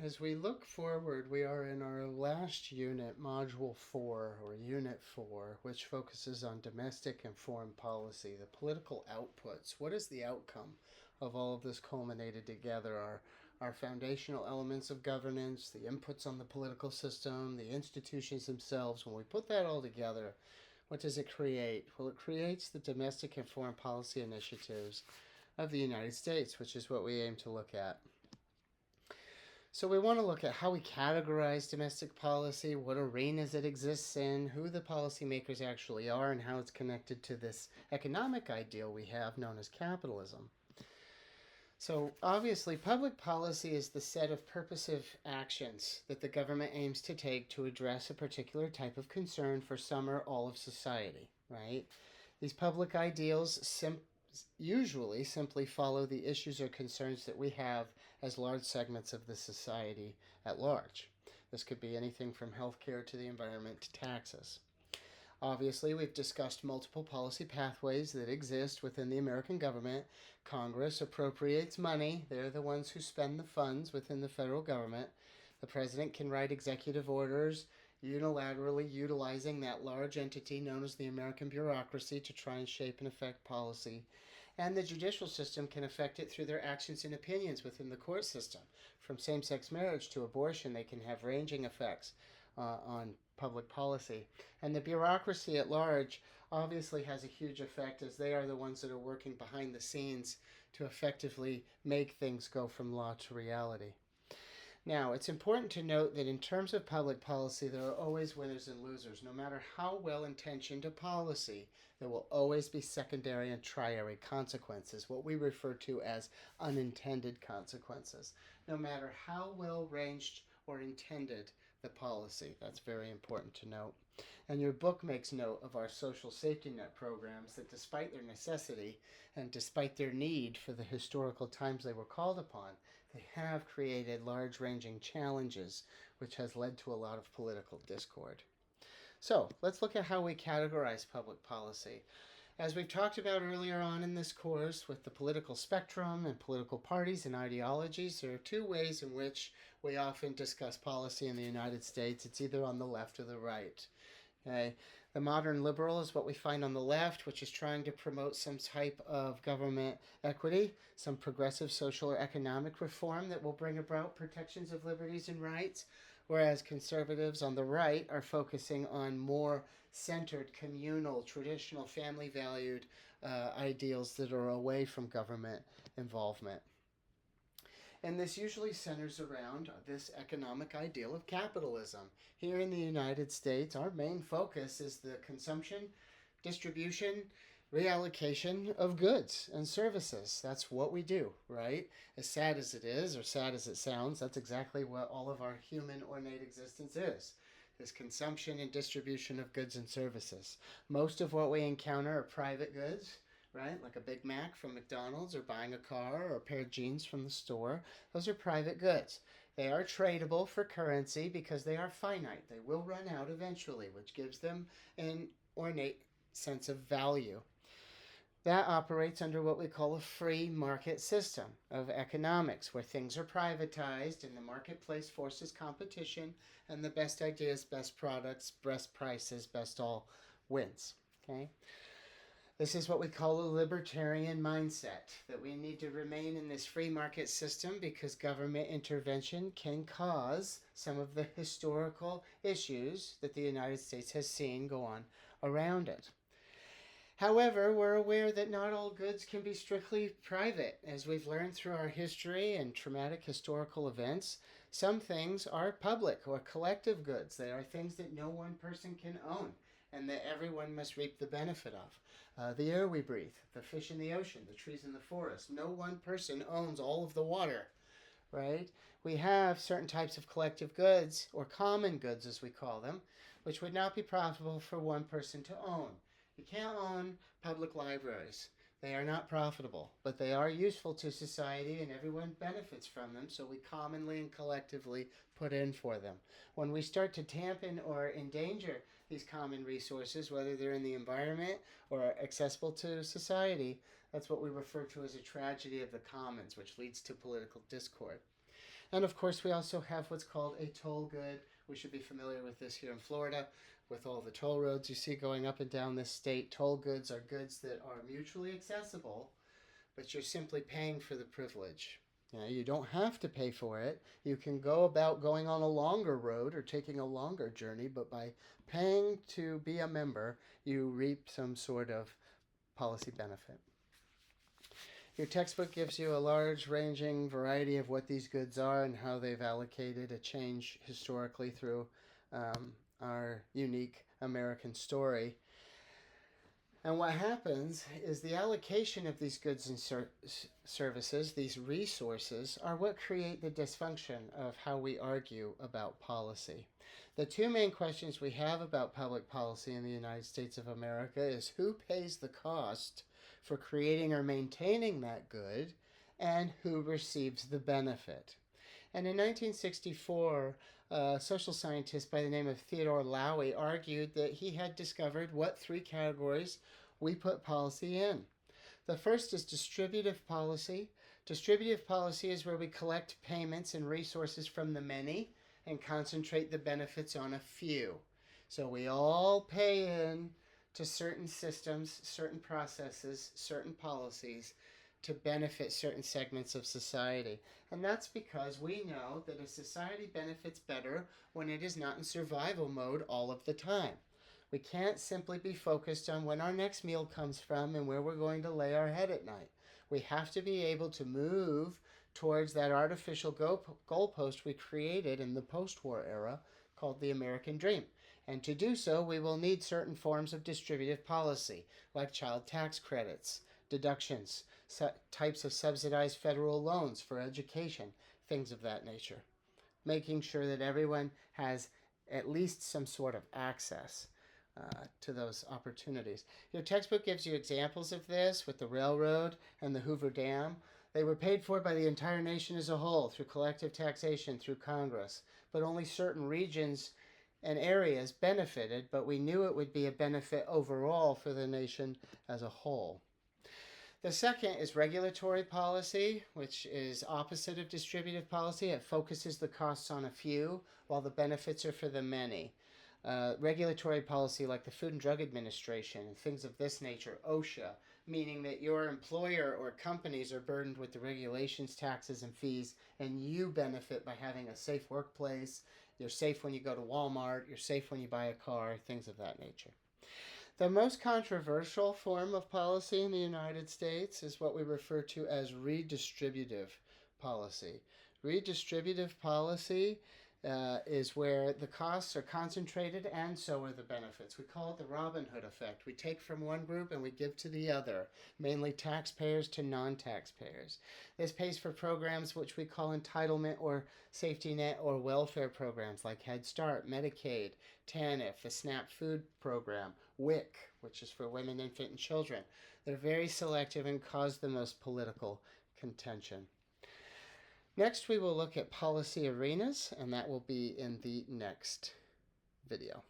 As we look forward, we are in our last unit, Module 4, or Unit 4, which focuses on domestic and foreign policy, the political outputs. What is the outcome of all of this culminated together? Our foundational elements of governance, the inputs on the political system, the institutions themselves. When we put that all together, what does it create? Well, it creates the domestic and foreign policy initiatives of the United States, which is what we aim to look at. So we want to look at how we categorize domestic policy, what arenas it exists in, who the policymakers actually are, and how it's connected to this economic ideal we have known as capitalism. So obviously, public policy is the set of purposive actions that the government aims to take to address a particular type of concern for some or all of society, right? These public ideals usually simply follow the issues or concerns that we have as large segments of the society at large. This could be anything from healthcare to the environment to taxes. Obviously, we've discussed multiple policy pathways that exist within the American government. Congress appropriates money. They're the ones who spend the funds within the federal government. The president can write executive orders unilaterally utilizing that large entity known as the American bureaucracy to try and shape and affect policy. And the judicial system can affect it through their actions and opinions within the court system. From same sex marriage to abortion, they can have ranging effects on public policy. And the bureaucracy at large obviously has a huge effect, as they are the ones that are working behind the scenes to effectively make things go from law to reality. Now, it's important to note that in terms of public policy, there are always winners and losers. No matter how well intentioned a policy, there will always be secondary and triary consequences, what we refer to as unintended consequences. No matter how well ranged or intended the policy, that's very important to note. And your book makes note of our social safety net programs that, despite their necessity and despite their need for the historical times they were called upon, they have created large ranging challenges, which has led to a lot of political discord. So let's look at how we categorize public policy. As we've talked about earlier on in this course with the political spectrum and political parties and ideologies, there are two ways in which we often discuss policy in the United States. It's either on the left or the right. Okay. The modern liberal is what we find on the left, which is trying to promote some type of government equity, some progressive social or economic reform that will bring about protections of liberties and rights, whereas conservatives on the right are focusing on more centered, communal, traditional, family valued ideals that are away from government involvement. And this usually centers around this economic ideal of capitalism. Here in the United States, our main focus is the consumption, distribution, reallocation of goods and services. That's what we do, right? As sad as it is, or sad as it sounds, that's exactly what all of our human ornate existence is consumption and distribution of goods and services. Most of what we encounter are private goods, right? Like a Big Mac from McDonald's, or buying a car or a pair of jeans from the store. Those are private goods. They are tradable for currency because they are finite. They will run out eventually, which gives them an ornate sense of value. That operates under what we call a free market system of economics, where things are privatized and the marketplace forces competition, and the best ideas, best products, best prices, best all wins. Okay? This is what we call a libertarian mindset, that we need to remain in this free market system because government intervention can cause some of the historical issues that the United States has seen go on around it. However, we're aware that not all goods can be strictly private. As we've learned through our history and traumatic historical events, some things are public or collective goods. They are things that no one person can own and that everyone must reap the benefit of. The air we breathe, the fish in the ocean, the trees in the forest. No one person owns all of the water, right? We have certain types of collective goods, or common goods as we call them, which would not be profitable for one person to own. You can't own public libraries. They are not profitable, but they are useful to society and everyone benefits from them, so we commonly and collectively put in for them. When we start to dampen or endanger these common resources, whether they're in the environment or accessible to society, that's what we refer to as a tragedy of the commons, which leads to political discord. And of course, we also have what's called a toll good. We should be familiar with this here in Florida with all the toll roads you see going up and down this state. Toll goods are goods that are mutually accessible, but you're simply paying for the privilege. You don't have to pay for it. You can go about going on a longer road or taking a longer journey, but by paying to be a member, you reap some sort of policy benefit. Your textbook gives you a large ranging variety of what these goods are and how they've allocated a change historically through our unique American story. And what happens is the allocation of these goods and services, these resources, are what create the dysfunction of how we argue about policy. The two main questions we have about public policy in the United States of America is who pays the cost for creating or maintaining that good, and who receives the benefit. And in 1964, a social scientist by the name of Theodore Lowy argued that he had discovered what three categories we put policy in. The first is distributive policy. Distributive policy is where we collect payments and resources from the many and concentrate the benefits on a few. So we all pay in to certain systems, certain processes, certain policies to benefit certain segments of society. And that's because we know that a society benefits better when it is not in survival mode all of the time. We can't simply be focused on when our next meal comes from and where we're going to lay our head at night. We have to be able to move towards that artificial goalpost we created in the post-war era called the American Dream. And to do so, we will need certain forms of distributive policy, like child tax credits, deductions, types of subsidized federal loans for education, things of that nature, making sure that everyone has at least some sort of access to those opportunities. Your textbook gives you examples of this with the railroad and the Hoover Dam. They were paid for by the entire nation as a whole through collective taxation through Congress, but only certain regions and areas benefited, but we knew it would be a benefit overall for the nation as a whole. The second is regulatory policy, which is opposite of distributive policy. It focuses the costs on a few, while the benefits are for the many. Regulatory policy like the Food and Drug Administration and things of this nature, OSHA, meaning that your employer or companies are burdened with the regulations, taxes, and fees, and you benefit by having a safe workplace. You're safe when you go to Walmart. You're safe when you buy a car, things of that nature. The most controversial form of policy in the United States is what we refer to as redistributive policy. Redistributive policy is where the costs are concentrated and so are the benefits. We call it the Robin Hood effect. We take from one group and we give to the other, mainly taxpayers to non-taxpayers. This pays for programs which we call entitlement or safety net or welfare programs like Head Start, Medicaid, TANF, the SNAP food program, WIC, which is for women, infant, and children. They're very selective and cause the most political contention. Next, we will look at policy arenas, and that will be in the next video.